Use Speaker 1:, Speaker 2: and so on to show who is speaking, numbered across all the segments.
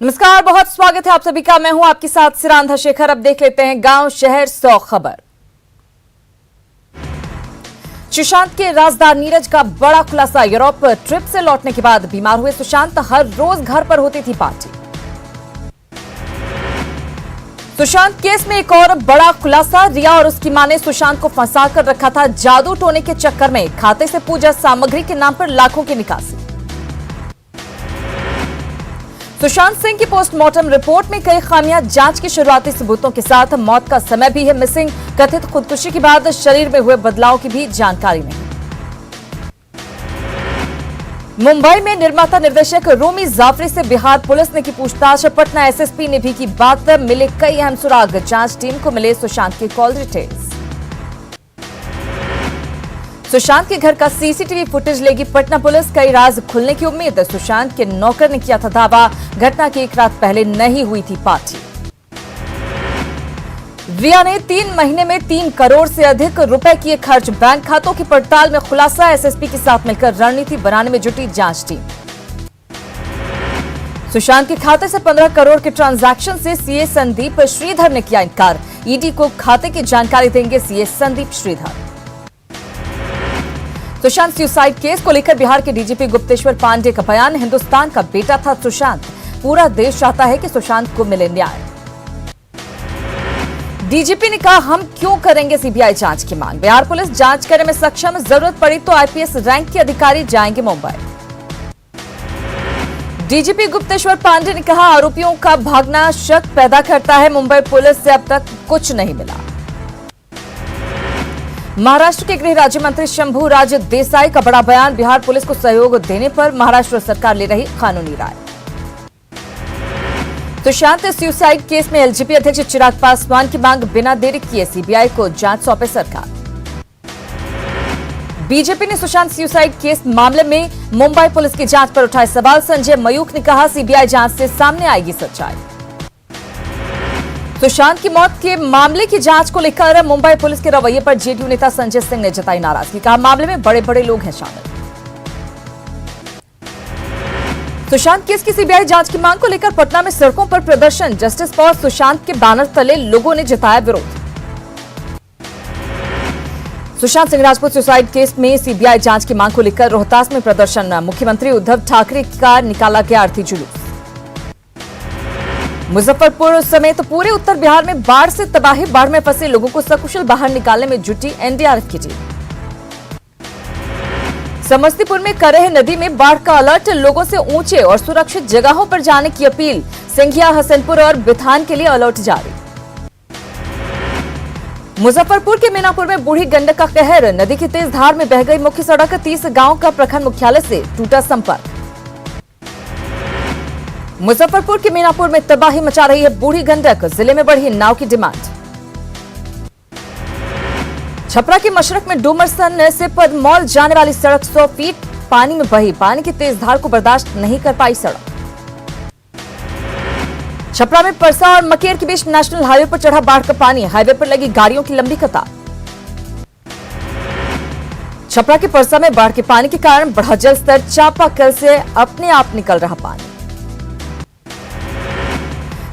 Speaker 1: नमस्कार, बहुत स्वागत है आप सभी का। मैं हूं आपके साथ सिरांधा शेखर। अब देख लेते हैं गांव शहर 100 खबर। सुशांत के राजदार नीरज का बड़ा खुलासा। यूरोप ट्रिप से लौटने के बाद बीमार हुए सुशांत हर रोज घर पर होती थी पार्टी। सुशांत केस में एक और बड़ा खुलासा। रिया और उसकी मां ने सुशांत को फंसा कर रखा था जादू टोने के चक्कर में। खाते से पूजा सामग्री के नाम पर लाखों की निकासी। सुशांत सिंह की पोस्टमार्टम रिपोर्ट में कई खामियां। जांच के शुरुआती सबूतों के साथ मौत का समय भी है मिसिंग। कथित खुदकुशी के बाद शरीर में हुए बदलाव की भी जानकारी नहीं। मुंबई में निर्माता निर्देशक रोमी जाफरी से बिहार पुलिस ने की पूछताछ। पटना एसएसपी ने भी की बात। मिले कई अहम सुराग। जांच टीम को मिले सुशांत के कॉल डिटेल्स। सुशांत के घर का सीसीटीवी फुटेज लेगी पटना पुलिस। कई राज खुलने की उम्मीद। सुशांत के नौकर ने किया था दावा। घटना की एक रात पहले नहीं हुई थी पार्टी। रिया ने 3 महीने में 3 करोड़ से अधिक रुपए किए खर्च। बैंक खातों की पड़ताल में खुलासा। एसएसपी के साथ मिलकर रणनीति बनाने में जुटी जांच टीम। सुशांत के खाते से 15 करोड़ के ट्रांजैक्शन से सीए संदीप श्रीधर ने किया इनकार। ईडी को खाते की जानकारी देंगे CA Sandeep Shridhar. Sushant suicide case को लेकर बिहार के डीजीपी गुप्तेश्वर पांडे का बयान। हिंदुस्तान का बेटा था सुशांत। पूरा देश चाहता है कि सुशांत को मिले न्याय। डीजीपी ने कहा, हम क्यों करेंगे सीबीआई जांच की मांग। बिहार पुलिस जांच करने में सक्षम। जरूरत पड़ी तो आईपीएस रैंक के अधिकारी जाएंगे मुंबई। डीजीपी गुप्तेश्वर पांडे ने कहा, आरोपियों का भागना शक पैदा करता है। मुंबई पुलिस से अब तक कुछ नहीं मिला। महाराष्ट्र के गृह राज्य मंत्री शंभू राज देसाई का बड़ा बयान। बिहार पुलिस को सहयोग देने पर महाराष्ट्र सरकार ले रही कानूनी राय। सुशांत सुसाइड केस में एलजेपी अध्यक्ष चिराग पासवान की मांग बिना देरी किए सीबीआई को जांच सौंपे सरकार। बीजेपी ने सुशांत सुसाइड केस मामले में मुंबई पुलिस की जांच पर उठाए सवाल। संजय मयूख ने कहा, सीबीआई जांच से सामने आएगी सच्चाई। सुशांत की मौत के मामले की जांच को लेकर मुंबई पुलिस के रवैये पर जेडीयू नेता संजय सिंह ने जताई नाराजगी। कहा, मामले में बड़े बड़े लोग हैं शामिल। सुशांत केस की सीबीआई जांच की मांग को लेकर पटना में सड़कों पर प्रदर्शन। जस्टिस फॉर सुशांत के बैनर तले लोगों ने जताया विरोध। सुशांत सिंह राजपूत सुसाइड केस में सीबीआई जांच की मांग को लेकर रोहतास में प्रदर्शन। मुख्यमंत्री उद्धव ठाकरे का निकाला गया अर्थी जुलूस। मुजफ्फरपुर समेत पूरे उत्तर बिहार में बाढ़ से तबाही। बाढ़ में फंसे लोगों को सकुशल बाहर निकालने में जुटी एनडीआरएफ की टीम। समस्तीपुर में करेह नदी में बाढ़ का अलर्ट। लोगों से ऊंचे और सुरक्षित जगहों पर जाने की अपील। सिंघिया, हसनपुर और बिथान के लिए अलर्ट जारी। मुजफ्फरपुर के मीनापुर में बूढ़ी गंडक का कहर। नदी की तेज धार में बह गई मुख्य सड़क। 30 गांव का प्रखंड मुख्यालय से टूटा संपर्क। मुजफ्फरपुर के मीनापुर में तबाही मचा रही है बूढ़ी गंडक। जिले में बढ़ी नाव की डिमांड। छपरा के मशरक में डूमरसन से पदमौल जाने वाली सड़क 100 फीट पानी में बही। पानी की तेज धार को बर्दाश्त नहीं कर पाई सड़क। छपरा में परसा और मकेर के बीच नेशनल हाईवे पर चढ़ा बाढ़ का पानी। हाईवे पर लगी गाड़ियों की लंबी कतार। छपरा के परसा में बाढ़ के पानी के कारण बढ़ा जल स्तर। चापाकल से अपने आप निकल रहा पानी।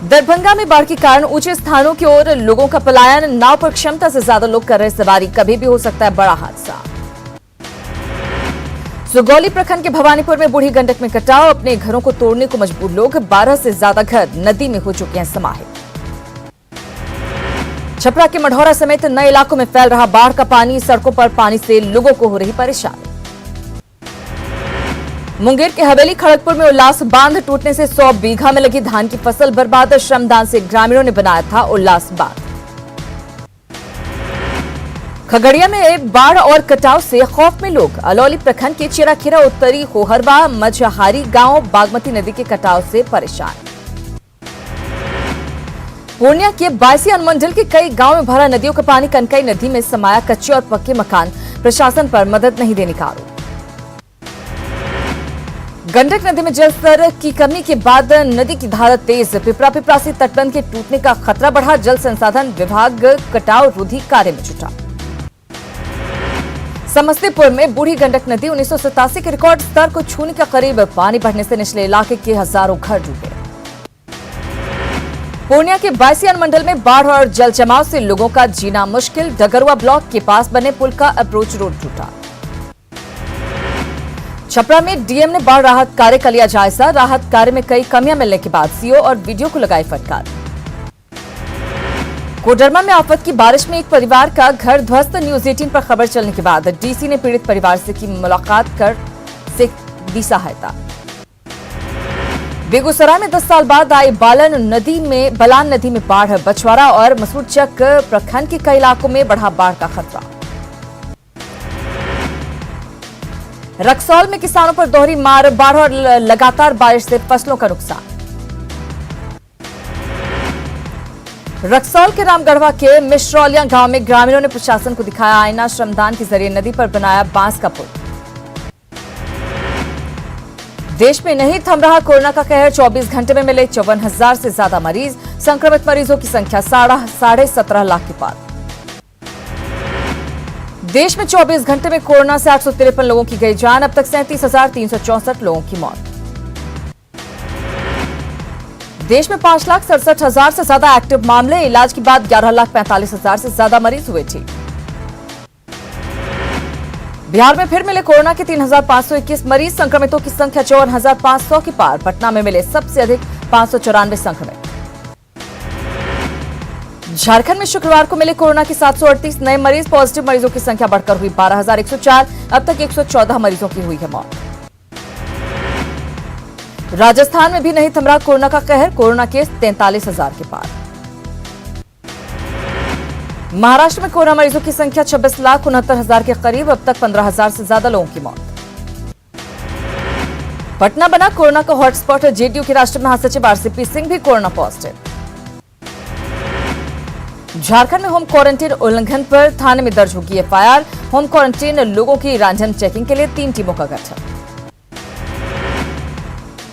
Speaker 1: दरभंगा में बाढ़ के कारण ऊंचे स्थानों की ओर लोगों का पलायन। नाव पर क्षमता से ज्यादा लोग कर रहे सवारी। कभी भी हो सकता है बड़ा हादसा। सुगौली प्रखंड के भवानीपुर में बूढ़ी गंडक में कटाव। अपने घरों को तोड़ने को मजबूर लोग। 12 से ज्यादा घर नदी में हो चुके हैं समाहित। छपरा के मढ़ौरा समेत नए इलाकों में फैल रहा बाढ़ का पानी। सड़कों पर पानी से लोगों को हो रही परेशानी। मुंगेर के हवेली खड़गपुर में उल्लास। बांध टूटने से 100 बीघा में लगी धान की फसल बर्बाद। श्रमदान से ग्रामीणों ने बनाया था उल्लास बांध। खगड़िया में एक बाढ़ और कटाव से खौफ में लोग। अलौली प्रखंड के चिराखेरा, उत्तरी होहरबा, मझहारी गांव बागमती नदी के कटाव से परेशान। पूर्णिया के बायसी अनुमंडल के कई गांव में भरा नदियों का पानी। कनकई नदी में समाया कच्चे और पक्के मकान। प्रशासन पर मदद नहीं देने का आरोप। गंडक नदी में जलस्तर की कमी के बाद नदी की धारा तेज। पिपरासी तटबंध के टूटने का खतरा बढ़ा। जल संसाधन विभाग कटाव रोधी कार्य में जुटा। समस्तीपुर में बूढ़ी गंडक नदी 1987 के रिकॉर्ड स्तर को छूने के करीब। पानी बढ़ने से निचले इलाके के हजारों घर डूबे। पूर्णिया के बासियान मंडल में बाढ़ और जल जमाव से लोगों का जीना मुश्किल। डगरुआ ब्लॉक के पास बने पुल का अप्रोच रोड टूटा। छपरा में डीएम ने बाढ़ राहत कार्य का लिया जायजा। राहत कार्य में कई कमियां मिलने के बाद सीओ और वीडियो को लगाई फटकार। कोडरमा में आफत की बारिश में एक परिवार का घर ध्वस्त। न्यूज 18 पर खबर चलने के बाद डीसी ने पीड़ित परिवार से की मुलाकात कर से दी सहायता। बेगूसराय में 10 साल बाद आई बलान नदी में बाढ़। बछवाड़ा और मसूरचक प्रखंड के कई इलाकों में बढ़ा बाढ़ का खतरा। रक्सौल में किसानों पर दोहरी मार। बाढ़ और लगातार बारिश से फसलों का नुकसान। रक्सौल के रामगढ़वा के मिश्रौलिया गांव में ग्रामीणों ने प्रशासन को दिखाया आईना। श्रमदान के जरिए नदी पर बनाया बांस का पुल। देश में नहीं थम रहा कोरोना का कहर। 24 घंटे में मिले 54,000 से ज्यादा मरीज। संक्रमित मरीजों की संख्या 17.5 लाख के पार। देश में 24 घंटे में कोरोना से 853 लोगों की गई जान। अब तक 37,364 लोगों की मौत। देश में 5,67,000 से ज्यादा एक्टिव मामले। इलाज के बाद 11,45,000 से ज्यादा मरीज हुए ठीक। बिहार में फिर मिले कोरोना के 3,521 मरीज। संक्रमितों की संख्या 54,500 के पार। पटना में मिले सबसे अधिक 594 संक्रमित। झारखंड में शुक्रवार को मिले कोरोना के 738 नए मरीज। पॉजिटिव मरीजों की संख्या बढ़कर हुई 12,104। अब तक 114 मरीजों की हुई है मौत। राजस्थान में भी नहीं थम रहा कोरोना का कहर। कोरोना केस 43,000 के पार। महाराष्ट्र में कोरोना मरीजों की संख्या 26,69,000 के करीब। अब तक 15,000 से ज्यादा लोगों की मौत। पटना बना कोरोना का हॉटस्पॉट। जेडीयू के राष्ट्रीय महासचिव आरसीपी सिंह भी कोरोना पॉजिटिव। झारखंड में होम क्वारंटीन उल्लंघन पर थाने में दर्ज होगी एफआईआर। होम क्वारंटीन लोगों की रैंडम चेकिंग के लिए 3 टीमों का गठन।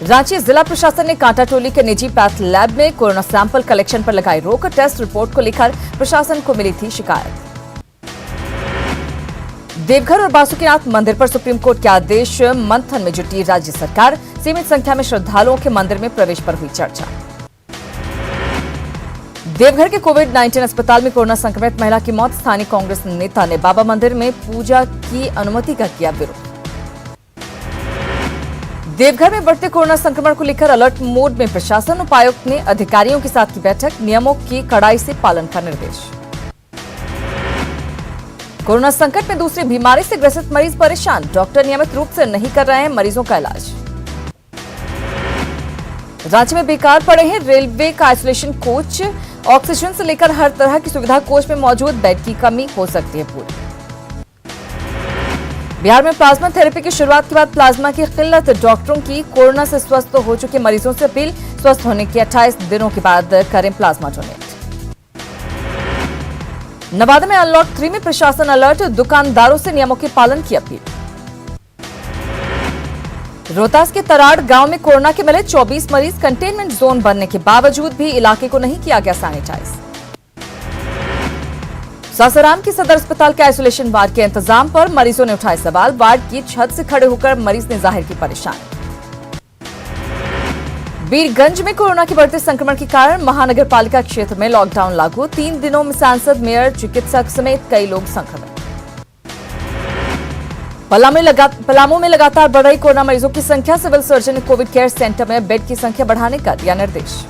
Speaker 1: रांची जिला प्रशासन ने कांटाटोली के निजी पैथ लैब में कोरोना सैंपल कलेक्शन पर लगाई रोक। टेस्ट रिपोर्ट को लेकर प्रशासन को मिली थी शिकायत। देवघर और बासुकीनाथ मंदिर पर सुप्रीम कोर्ट के आदेश मंथन में जुटी राज्य सरकार। सीमित संख्या में श्रद्धालुओं के मंदिर में प्रवेश पर हुई चर्चा। देवघर के कोविड-19 अस्पताल में कोरोना संक्रमित महिला की मौत। स्थानीय कांग्रेस नेता ने बाबा मंदिर में पूजा की अनुमति का किया विरोध। देवघर में बढ़ते कोरोना संक्रमण को लेकर अलर्ट मोड में प्रशासन। उपायुक्त ने अधिकारियों के साथ की बैठक। नियमों की कड़ाई से पालन का निर्देश। कोरोना संकट में दूसरी बीमारी से ग्रसित मरीज परेशान। डॉक्टर नियमित रूप से नहीं कर रहे हैं मरीजों का इलाज। रांची में बेकार पड़े हैं रेलवे का आइसोलेशन कोच। ऑक्सीजन से लेकर हर तरह की सुविधा कोच में मौजूद। बेड की कमी हो सकती है पूरी। बिहार में प्लाज्मा थेरेपी की शुरुआत के बाद प्लाज्मा की किल्लत। डॉक्टरों की कोरोना से स्वस्थ हो चुके मरीजों से अपील। स्वस्थ होने के 28 दिनों के बाद करें प्लाज्मा डोनेट। नवादा में अनलॉक 3 में प्रशासन अलर्ट। दुकानदारों से नियमों के पालन की अपील। रोहतास के तराड़ गांव में कोरोना के मिले 24 मरीज। कंटेनमेंट जोन बनने के बावजूद भी इलाके को नहीं किया गया सैनिटाइज। सासाराम की सदर अस्पताल के आइसोलेशन वार्ड के इंतजाम पर मरीजों ने उठाए सवाल। वार्ड की छत से खड़े होकर मरीज ने जाहिर की परेशानी। वीरगंज में कोरोना के बढ़ते संक्रमण के कारण महानगर पालिका क्षेत्र में लॉकडाउन लागू। 3 दिनों में सांसद, मेयर, चिकित्सक समेत कई लोग संक्रमित। पलामू में लगातार बढ़ रही कोरोना मरीजों की संख्या। सिविल सर्जन ने कोविड केयर सेंटर में बेड की संख्या बढ़ाने का दिया निर्देश।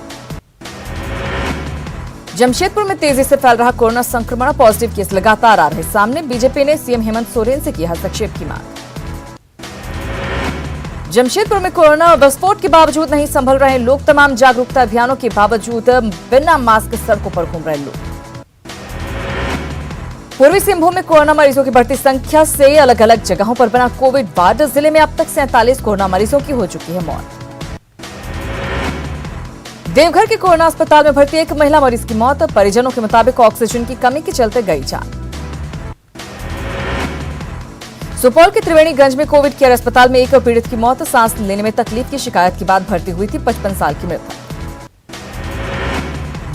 Speaker 1: जमशेदपुर में तेजी से फैल रहा कोरोना संक्रमण। पॉजिटिव केस लगातार आ रहे सामने। बीजेपी ने सीएम हेमंत सोरेन से की हस्तक्षेप की मांग। जमशेदपुर में कोरोना विस्फोट के बावजूद नहीं संभल रहे लोग। तमाम जागरूकता अभियानों के बावजूद बिना मास्क सड़कों पर घूम रहे लोग। पूर्वी सिंहभूम में कोरोना मरीजों की बढ़ती संख्या से अलग अलग जगहों पर बना कोविड वार्ड। जिले में अब तक 47 कोरोना मरीजों की हो चुकी है मौत। देवघर के कोरोना अस्पताल में भर्ती एक महिला मरीज की मौत। परिजनों के मुताबिक ऑक्सीजन की कमी के चलते गई जान। सुपौल के त्रिवेणीगंज में कोविड केयर अस्पताल में एक पीड़ित की मौत। सांस लेने में तकलीफ की शिकायत के बाद भर्ती हुई थी 55 साल की मृतक।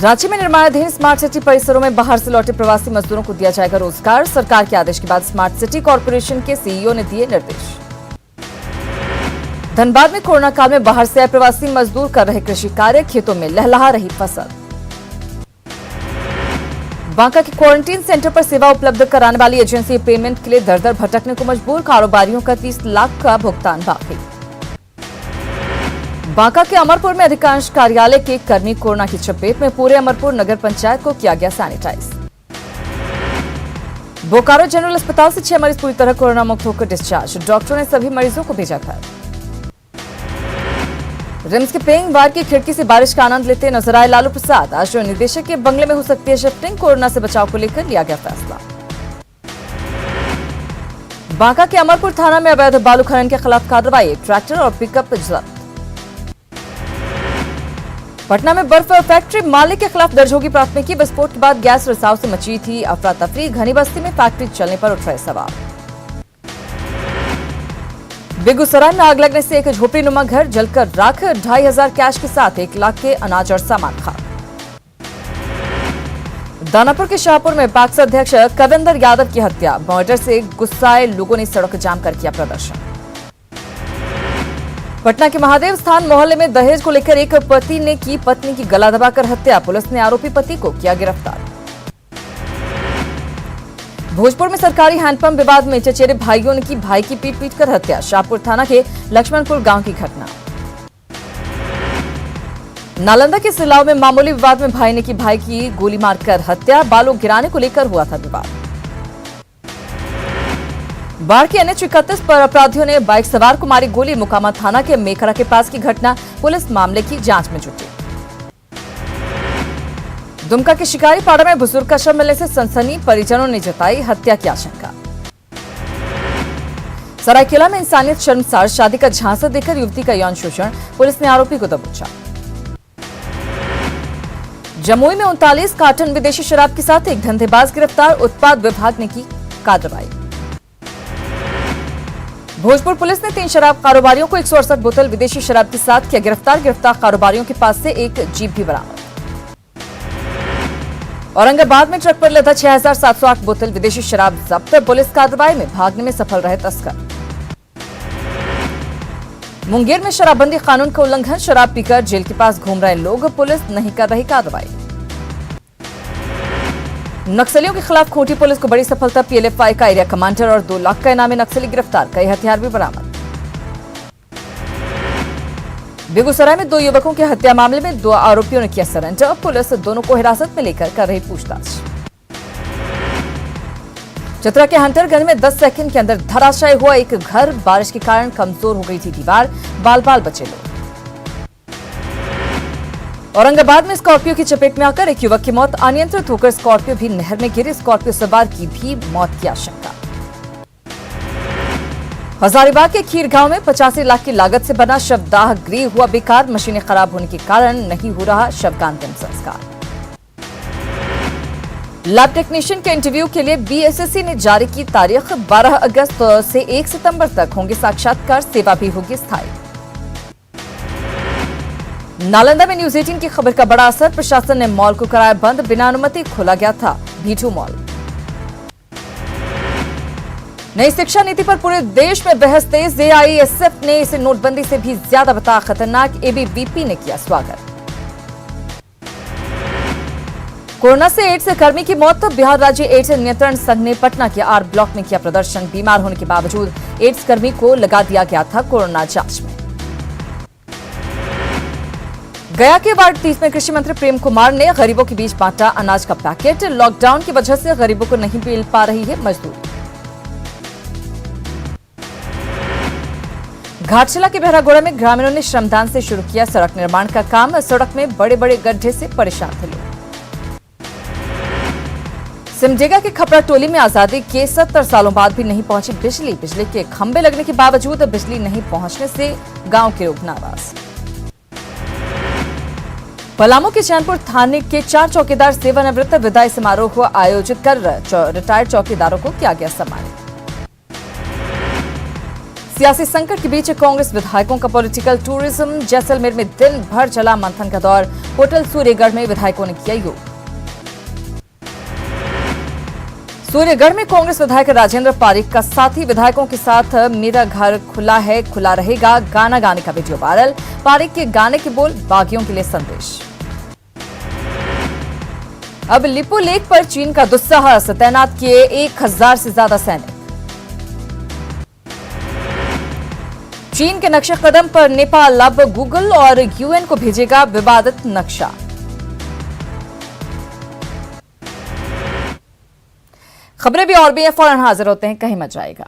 Speaker 1: रांची में निर्माणाधीन स्मार्ट सिटी परिसरों में बाहर से लौटे प्रवासी मजदूरों को दिया जाएगा रोजगार। सरकार के आदेश के बाद स्मार्ट सिटी कॉर्पोरेशन के सीईओ ने दिए निर्देश। धनबाद में कोरोना काल में बाहर से आए प्रवासी मजदूर कर रहे कृषि कार्य। खेतों में लहलहा रही फसल। बांका के क्वारंटीन सेंटर पर सेवा उपलब्ध कराने वाली एजेंसी पेमेंट के लिए दर दर भटकने को मजबूर, कारोबारियों का 30 लाख का भुगतान बाकी। बांका के अमरपुर में अधिकांश कार्यालय के कर्मी कोरोना की चपेट में, पूरे अमरपुर नगर पंचायत को किया गया सैनिटाइज। बोकारो जनरल अस्पताल से 6 मरीज पूरी तरह कोरोना मुक्त होकर डिस्चार्ज, डॉक्टरों ने सभी मरीजों को भेजा घर। रिम्स के पेइंग वार्ड की खिड़की से बारिश का आनंद लेते नजर आए लालू प्रसाद, आज निदेशक के बंगले में हो सकती है शिफ्टिंग, कोरोना से बचाव को लेकर लिया गया फैसला। बांका के अमरपुर थाना में अवैध बालू खनन के खिलाफ कार्रवाई, ट्रैक्टर और पिकअप जब्त। पटना में बर्फ फैक्ट्री मालिक के खिलाफ दर्ज होगी प्राथमिकी, विस्फोट के बाद गैस रिसाव से मची थी अफरा तफरी, घनी बस्ती में फैक्ट्री चलने पर उठ रहे सवाल। बेगूसराय में आग लगने से एक झोपड़ीनुमा घर जलकर राख, 2500 कैश के साथ 1 लाख के अनाज और सामान खाक। दानापुर के शाहपुर में पैक्स अध्यक्ष कविंदर यादव की हत्या, मर्डर से गुस्साए लोगों ने सड़क जाम कर किया प्रदर्शन। पटना के महादेव स्थान मोहल्ले में दहेज को लेकर एक पति ने की पत्नी की गला दबाकर हत्या, पुलिस ने आरोपी पति को किया गिरफ्तार। भोजपुर में सरकारी हैंडपंप विवाद में चचेरे भाइयों ने की भाई की पीट कर हत्या, शाहपुर थाना के लक्ष्मणपुर गांव की घटना। नालंदा के सिलाव में मामूली विवाद में भाई ने की भाई की गोली मारकर हत्या, बालू गिराने को लेकर हुआ था विवाद। बाढ़ के NH 31 पर अपराधियों ने बाइक सवार को मारी गोली, मोकामा थाना के मेखरा के पास की घटना, पुलिस मामले की जांच में जुटी। दुमका के शिकारी पाड़ा में बुजुर्ग का शव मिलने से सनसनी, परिजनों ने जताई हत्या की आशंका। सरायकेला में इंसानियत शर्मसार, शादी का झांसा देकर युवती का यौन शोषण, पुलिस ने आरोपी को दबोचा। जमुई में 39 कार्टन विदेशी शराब के साथ एक धंधेबाज गिरफ्तार, उत्पाद विभाग ने की कार्रवाई। भोजपुर पुलिस ने 3 शराब कारोबारियों को 168 बोतल विदेशी शराब के साथ किया गिरफ्तार, गिरफ्तार कारोबारियों के पास से एक जीप भी बरामद। औरंगाबाद में ट्रक पर लदा 6708 बोतल विदेशी शराब जब्त, पुलिस कार्रवाई में भागने में सफल रहे तस्कर। मुंगेर में शराबबंदी कानून का उल्लंघन, शराब पीकर जेल के पास घूम रहे लोग, पुलिस नहीं कर रही कार्रवाई। नक्सलियों के खिलाफ खूंटी पुलिस को बड़ी सफलता, PLFI का एरिया कमांडर और 2 लाख का इनामी नक्सली गिरफ्तार, कई हथियार भी बरामद। बेगूसराय में 2 युवकों की हत्या मामले में 2 आरोपियों ने किया सरेंडर, पुलिस दोनों को हिरासत में लेकर कर रही पूछताछ। चतरा के हंटरगंज में 10 सेकंड के अंदर धराशायी हुआ एक घर, बारिश के कारण कमजोर हो गई थी दीवार, बाल बाल बचे लोग। औरंगाबाद में स्कॉर्पियो की चपेट में आकर एक युवक की मौत, अनियंत्रित होकर स्कॉर्पियो भी नहर में गिरी, स्कॉर्पियो सवार की भी मौत की आशंका। हजारीबाग के खीर गांव में 85 लाख की लागत से बना शवदाह गृह हुआ बेकार, मशीनें खराब होने के कारण नहीं हो रहा शव का अंतिम संस्कार। लैब टेक्नीशियन के इंटरव्यू के लिए BSSC ने जारी की तारीख, 12 अगस्त से 1 सितंबर तक होंगे साक्षात्कार, सेवा भी होगी स्थायी। नालंदा में न्यूज 18 की खबर का बड़ा असर, प्रशासन ने मॉल को कराया बंद, बिना अनुमति खोला गया था V2 मॉल। नई शिक्षा नीति पर पूरे देश में बहस तेज, AISF ने इसे नोटबंदी से भी ज्यादा बताया खतरनाक, ABVP ने किया स्वागत। कोरोना से एड्स कर्मी की मौत, बिहार राज्य एड्स नियंत्रण संघ ने पटना के R ब्लॉक में किया प्रदर्शन, बीमार होने के बावजूद एड्स कर्मी को लगा दिया गया था कोरोना जांच में। गया के वार्ड 30 में कृषि मंत्री प्रेम कुमार ने गरीबों के बीच बांटा अनाज का पैकेट, लॉकडाउन की वजह से गरीबों को नहीं मिल पा रही है मजदूरी। घाटशिला के बहरागोड़ा में ग्रामीणों ने श्रमदान से शुरू किया सड़क निर्माण का काम, सड़क में बड़े बड़े गड्ढे से परेशान थे लोग। सिमडेगा के खपरा टोली में आजादी के 70 सालों बाद भी नहीं पहुंची बिजली, बिजली के खंभे लगने के बावजूद बिजली नहीं पहुंचने से गांव के लोग नाराज। पलामू के चैनपुर थाने के 4 चौकीदार सेवानिवृत्त, विदाई समारोह आयोजित कर रिटायर्ड चौकीदारों को किया गया सम्मानित। सियासी संकट के बीच कांग्रेस विधायकों का पॉलिटिकल टूरिज्म, जैसलमेर में दिन भर चला मंथन का दौर, होटल सूर्यगढ़ में विधायकों ने किया योग। सूर्यगढ़ में कांग्रेस विधायक राजेंद्र पारिक का साथी विधायकों के साथ मेरा घर खुला है खुला रहेगा गाना गाने का वीडियो वायरल, पारिक के गाने के बोल बागियों के लिए संदेश। अब लिपु लेक पर चीन का दुस्साहस, तैनात किए 1000 से ज्यादा सैनिक। चीन के नक्शे कदम पर नेपाल अब गूगल और यूएन को भेजेगा विवादित नक्शा। खबरें भी और भी हैं, फौरन हाजिर होते हैं, कहीं मत जाएगा।